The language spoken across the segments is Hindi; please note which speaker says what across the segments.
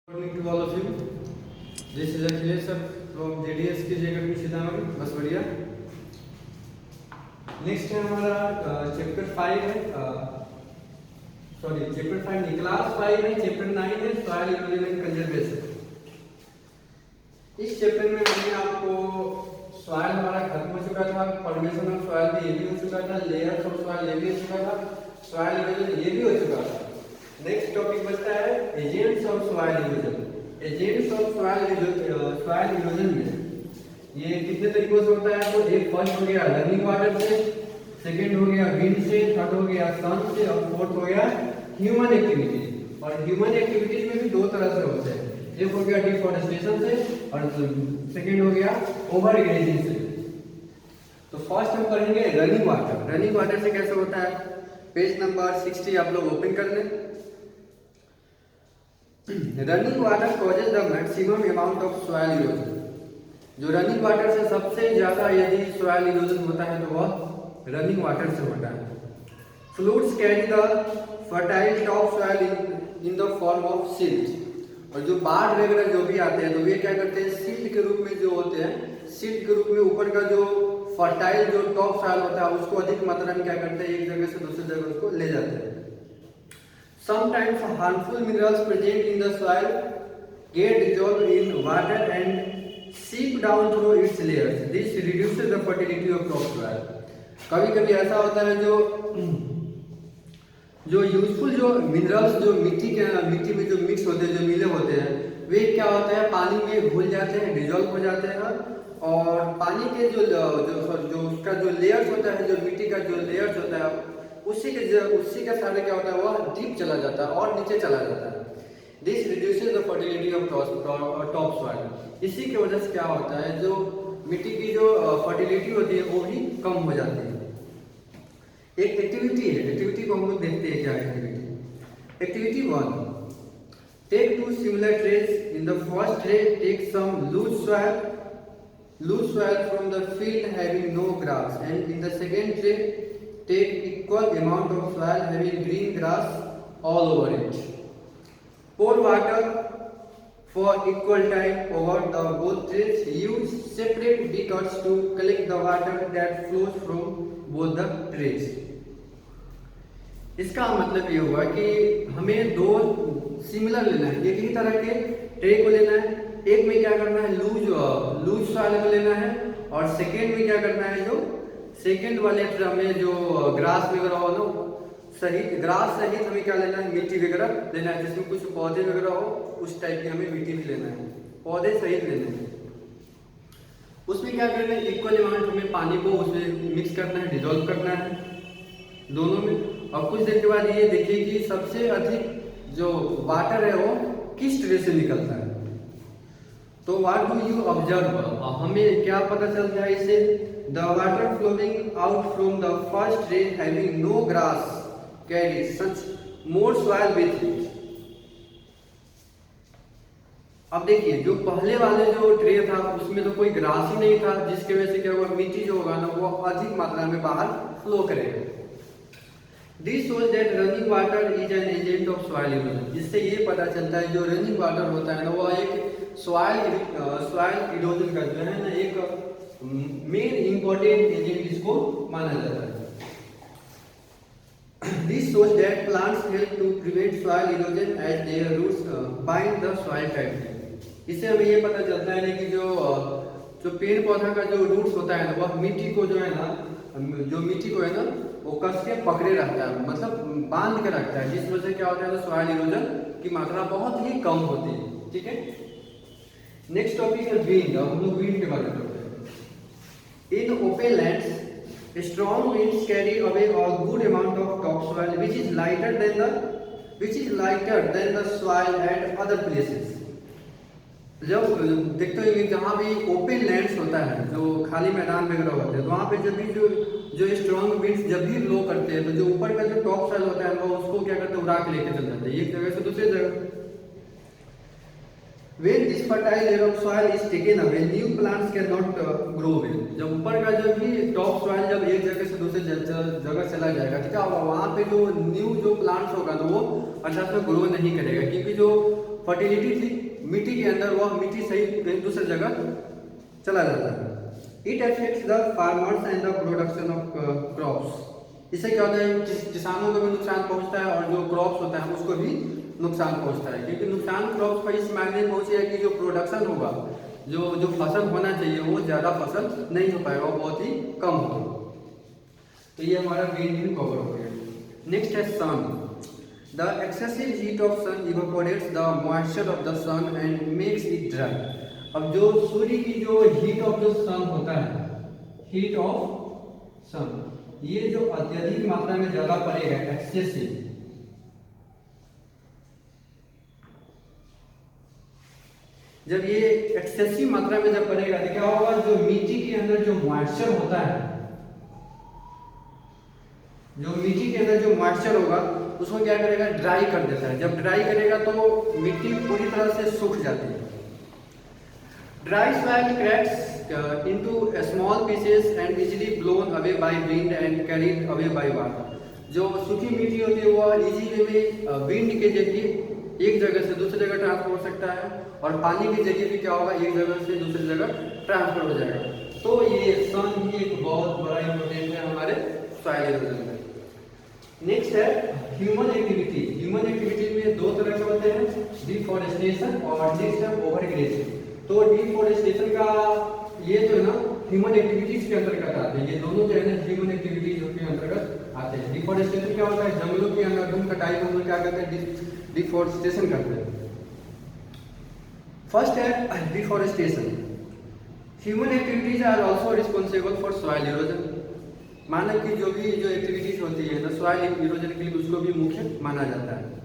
Speaker 1: Morning to all of you. This is Akhilesh sir from JDS की जगह सीतामढ़ी. बस बढ़िया. नेक्स्ट है हमारा चैप्टर 5 है. सॉरी चैप्टर 5 नहीं, क्लास 5 है. चैप्टर 9 है सॉइल इरोजन एंड कंजर्वेशन. इस चैप्टर में हमने आपको सॉइल हमारा खत्म हो चुका था, फॉर्मेशन ऑफ सॉइल भी ये भी हो चुका था, लेयर्स ऑफ सॉइल ये भी हो चुका था, सॉइल इरोजन ये भी हो चुका था. नेक्स्ट टॉपिक बचता है agents of soil erosion. Agents of soil erosion में ये कितने तरीकों से होता है? तो एक फर्स्ट हो गया रनिंग वाटर से, सेकंड हो गया विंड से, थर्ड हो गया सन से और फोर्थ हो गया ह्यूमन एक्टिविटीज. और ह्यूमन एक्टिविटीज में भी दो तरह से होते हैं. एक हो गया डिफॉरेस्टेशन से और सेकंड हो गया ओवर ग्रेजिंग से. तो फर्स्ट हम करेंगे रनिंग वाटर. रनिंग वाटर से कैसे होता है? पेज नंबर 60 आप लोग ओपन कर लें. Running water causes the maximum amount of soil erosion. जो रनिंग वाटर से सबसे ज्यादा यदि सॉइल इरोजन होता है तो वह रनिंग वाटर से होता है. Fluids carry the fertile top soil in the form of silt. और जो बाढ़ वगैरह जो भी आते हैं तो वे क्या करते हैं? सिल्ट के रूप में जो होते हैं, सिल्ट के रूप में ऊपर का जो फर्टाइल जो टॉप सॉइल होता है उसको अधिक मात्रा में क्या करते हैं? एक जगह से दूसरी जगह उसको ले जाते हैं. Sometimes harmful minerals present in the soil get dissolved in water and seep down through its layers. This reduces the fertility of topsoil. कभी-कभी ऐसा होता है जो यूजफुल जो मिनरल्स जो मिट्टी में जो मिक्स होते हैं, जो मिले होते हैं, वे क्या होते हैं? पानी में घुल जाते हैं, डिजोल्व हो जाते हैं. और पानी के जो उसका जो लेयर्स होता है, जो मिट्टी का जो लेयर्स होता है, उसी के सारे क्या होता है? वह डीप चला जाता है और नीचे चला जाता है. This reduces the fertility of top soil. इसी की वजह से क्या होता है? जो मिट्टी की जो फर्टिलिटी होती है वो भी कम हो जाती है. एक एक्टिविटी है, एक्टिविटी को हम लोग देखते हैं क्या activity. Activity 1. Take two similar trays. In the first tray take some loose soil from the field having no grass, and in the second tray take equal amount of soil having green grass all over it. Pour water for equal time over the both trays. Use separate beakers to collect the water that flows from both the trays. इसका मतलब ये हुआ कि हमें दो सिमिलर लेना है, एक ही तरह के ट्रे को लेना है. एक में क्या करना है? लूज सॉइल को लेना है, और सेकेंड में क्या करना है? जो सेकेंड वाले ट्रे में जो ग्रास वगैरह हो ना, सहित ग्रास सहित हमें क्या लेना है? मिट्टी वगैरह लेना है. जिसमें कुछ पौधे वगैरह हो उस टाइप की हमें मिट्टी भी लेना है, पौधे सहित लेने हैं. उसमें क्या करना है? इक्वल अमाउंट हमें पानी को उसमें मिक्स करना है, डिजोल्व करना है दोनों में. और कुछ देर के बाद ये देखिए कि सबसे अधिक जो वाटर है वो किस ट्रे से निकलता है. तो व्हाट डू यू ऑब्जर्व? हमें क्या पता चलता है इससे? The water flowing out from the first tray having no grass carries such more soil with it. अब देखिए जो पहले वाले जो ट्रे था उसमें तो कोई ग्रास ही नहीं था, जिसकी वजह से क्या हुआ? मिट्टी जो होगा ना वो अधिक मात्रा में बाहर फ्लो करेगा. This shows that running water is an agent of soil erosion. इससे ये पता चलता है जो रनिंग वाटर होता है ना वो एक सॉइल इरोजन का जो है ना एक मेन इंपॉर्टेंट एजेंट इसको माना जाता है. This shows that plants help to prevent soil erosion as their roots bind the soil tightly. इससे हमें ये पता चलता है कि जो पेड़ पौधा का जो रूट्स होता है ना वह मिट्टी को जो है ना वो कस के पकड़े रखता है, मतलब बांध के रखता है, जिस वजह से क्या होता है? सॉइल इरोजन की मात्रा बहुत ही कम होती है. ठीक है. नेक्स्ट टॉपिक है विंड. हम लोग विंड के बारे में करते हैं. In open lands, strong winds carry away a good amount of topsoil, which is lighter than the soil at other places. जब देखते हो जहाँ भी ओपन लैंड्स होता है, जो खाली मैदान वगैरह होते हैं, तो वहाँ पे जब भी जो स्ट्रॉन्ग विंड्स जब भी ब्लो करते हैं तो जो ऊपर का जो टॉप सॉइल होता है वो उसको क्या करते हैं? उड़ा के लेके चल जाते हैं एक जगह से दूसरी जगह. When this fertile layer of soil is taken away, new plants cannot grow well. जब ऊपर का जब भी टॉप सॉइल जब एक जगह से दूसरी जगह चला जाएगा, ठीक है, वहाँ पे जो न्यू जो प्लांट्स होगा तो वो अच्छा से ग्रो नहीं करेगा, क्योंकि जो फर्टिलिटी थी मिट्टी के अंदर, वह मिट्टी सही कहीं दूसरी जगह चला जाता है। It affects the farmers and the production of crops. इससे क्या होता है, किसानों को भी नुकसान पहुंचता है और जो क्रॉप्स होता है उसको भी नुकसान पहुंचता है, क्योंकि नुकसान क्रॉप्स को इस मायने में पहुंचे है कि जो प्रोडक्शन होगा, जो फसल होना चाहिए वो ज़्यादा फसल नहीं हो पाएगा, बहुत ही कम होगा। तो ये हमारा मेन भी कवर हो गया। नेक्स्ट है sun. The excessive heat of sun evaporates the moisture of the sun and makes it dry. अब जो सूर्य की जो हीट ऑफ द सन होता है, हीट ऑफ सन, ये जो अत्यधिक मात्रा में ज्यादा पड़ेगा, एक्सेसिव, जब ये एक्सेसिव मात्रा में जब पड़ेगा तो क्या होगा, जो मिट्टी के अंदर जो मॉइस्चर होता है, जो मिट्टी के अंदर जो मॉइस्चर होगा उसको क्या करेगा, ड्राई कर देता है। जब ड्राई करेगा तो मिट्टी पूरी तरह से सूख जाती है। Dry soil cracks into small pieces and easily blown away by wind and carried away by water. जो सूखी मिट्टी होती है वो इजीली में विंड के जरिए एक जगह से दूसरी जगह ट्रांसफर हो सकता है, और पानी के जरिए भी क्या होगा, एक जगह से दूसरी जगह ट्रांसफर हो जाएगा। तो ये सन ही एक बहुत बड़ा इंपॉर्टेंट है हमारे सॉइल इरोजन में। नेक्स्ट है ह्यूमन एक्टिविटी। ह्यूमन एक्टिविटी में दो तरह के होते हैं, डिफॉरेस्टेशन और नेक्स्ट है ओवरग्रेजिंग। तो डिफॉरेस्टेशन का ये जो है ना ह्यूमन एक्टिविटीज के अंतर्गत आते हैं, ये दोनों जो है ना ह्यूमन एक्टिविटीज के अंतर्गत आते हैं। डिफॉरेस्टेशन क्या होता है, जंगलों के अंदर वन कटाई को हम लोग क्या करते हैं, डिफॉरेस्टेशन करते हैं। फर्स्ट है deforestation. Human activities are also responsible for soil erosion. माना कि जो भी जो एक्टिविटीज होती है ना सॉइल इरोजन के लिए, उसको भी मुख्य माना जाता है।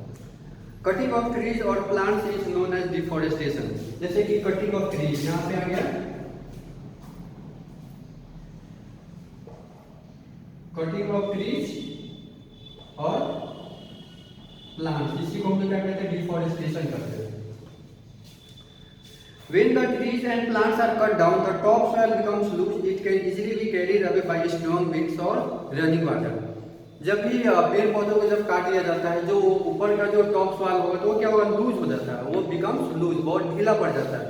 Speaker 1: कटिंग ऑफ ट्रीज और plants is known as deforestation. जैसे कि कटिंग ऑफ ट्रीज यहाँ पे आ गया, कटिंग ऑफ ट्रीज और प्लांट्स, इसी को हम क्या कहते हैं, डिफॉरेस्टेशन करते हैं। When the trees and plants are cut down, the top soil becomes loose. It can easily be carried away by strong winds or running water. जब भी पेड़ पौधों को जब काट दिया जाता है, जो ऊपर का जो टॉप सॉइल होगा तो वो क्या होगा, लूज हो जाता है, वो बिकम्स लूज, बहुत ढीला पड़ जाता है।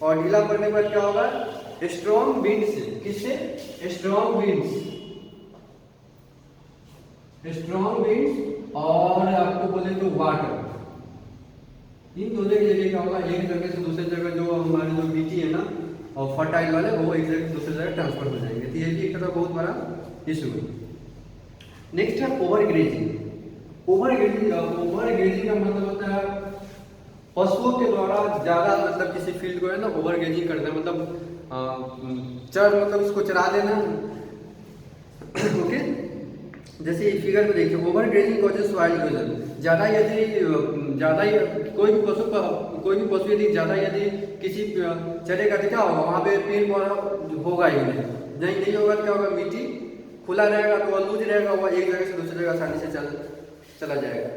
Speaker 1: और ढीला पड़ने के बाद क्या होगा, स्ट्रॉन्ग विंड से, किससे, स्ट्रॉन्ग विंड्स, स्ट्रॉन्ग विंड्स और आपको बोले तो वाटर, इन दोनों की जगह क्या होगा, एक जगह से दूसरी जगह जो हमारी जो मिट्टी है ना और फर्टाइल वाले, वो एक जगह से दूसरी जगह ट्रांसफर हो जाएंगे। तो ये भी एक तरह बहुत बड़ा इशू है। नेक्स्ट है ओवरग्रेजिंग। ओवरग्रेजिंग का मतलब होता है पशुओं के द्वारा ज्यादा, मतलब किसी फील्ड को है ना ओवरग्रेजिंग करना, मतलब मतलब उसको चरा देना। ओके, जैसे फिगर में देखिए, ओवरग्रेजिंग कॉजेज सॉइल इरोजन। ज्यादा कोई भी पशु यदि ज्यादा यदि किसी चरेगा तो क्या होगा, वहाँ पे पेड़ पौधा होगा ही नहीं होगा तो क्या होगा, मिट्टी खुला रहेगा तो वह लूज रहेगा, वह एक जगह से दूसरी जगह आसानी से चला जाएगा।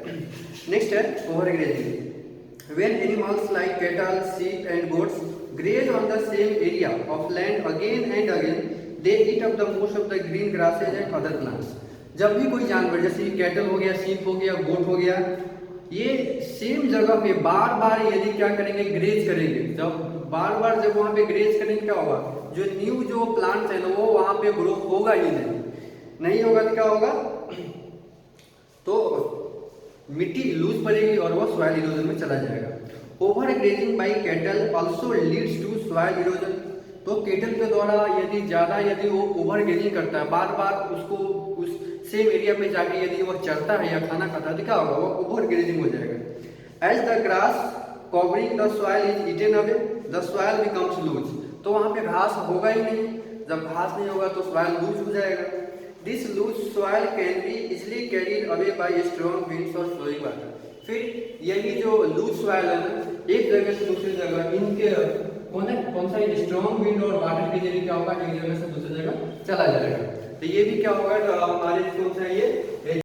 Speaker 1: नेक्स्ट है overgrazing. When animals like cattle, sheep and goats graze on the same area of land again and again, they eat up the most of the green grasses and other plants. जब भी कोई जानवर, जैसे कैटल हो गया, शीप हो गया, गोट हो गया, ये सेम जगह पे बार बार यदि क्या करेंगे, ग्रेज करेंगे, जब बार बार जब वहाँ पे ग्रेज करेंगे क्या होगा, जो न्यू जो प्लांट्स है ना वो वहाँ पे ग्रो होगा ही नहीं होगा तो क्या होगा, तो मिट्टी लूज पड़ेगी और वो सॉइल इरोजन में चला जाएगा। Over grazing by cattle also leads to soil erosion. तो कैटल के द्वारा यदि वो ओवर ग्रेजिंग करता है, बार बार उसको उस सेम एरिया पे जाके यदि वो चरता है या खाना खाता है तो क्या होगा, वो ओवर ग्रेजिंग हो जाएगा। As the grass covering the soil is eaten away, the soil becomes loose. तो वहाँ पे घास होगा ही नहीं, जब घास नहीं होगा तो सॉइल लूज हो जाएगा। This loose soil can be easily carried away by strong winds और फ्लोइंग वाटर। फिर यही जो लूज सॉइल है ना, एक जगह से दूसरी जगह इनके कौन सा स्ट्रॉन्ग विंड और वाटर के जरिए क्या होगा, एक जगह से दूसरी जगह चला जाएगा। तो ये भी क्या होगा, तो हमारे कौन सा ये